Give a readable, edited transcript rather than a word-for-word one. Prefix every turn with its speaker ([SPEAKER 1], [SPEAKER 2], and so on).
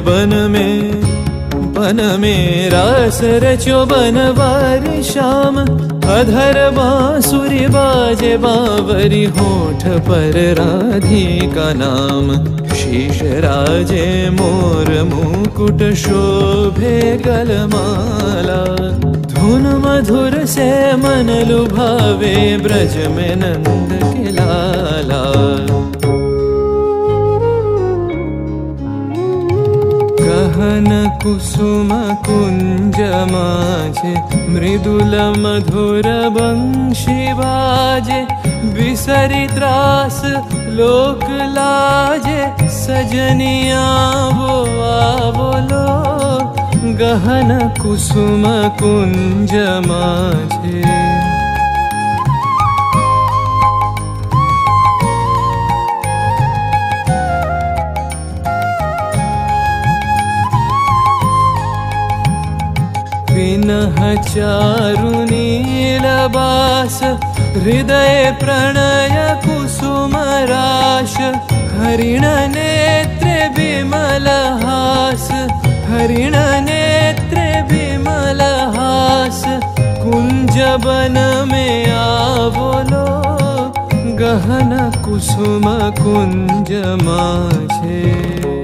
[SPEAKER 1] बन में रास रचो बनवारी श्याम। अधर बांसुरी बाजे बावरी होठ पर राधिका नाम। शीश राजे मोर मुकुट शोभे गलमाला। धुन मधुर से मन लुभावे ब्रज में नंद के लाला। गहन कुसुम कुंज माझे मृदुल मधुर बंशी बाजे। बिसरी त्रास लोक लाजे सजनिया वो आवलो। गहन कुसुम कुंज माझे। विनह चारु नीलबास हृदय प्रणय कुसुम राश। हरिण नेत्रे विमल हास। हरिण नेत्रे विमल हास। कुंज बन में आवलो। गहन कुसुम कुंज माझे।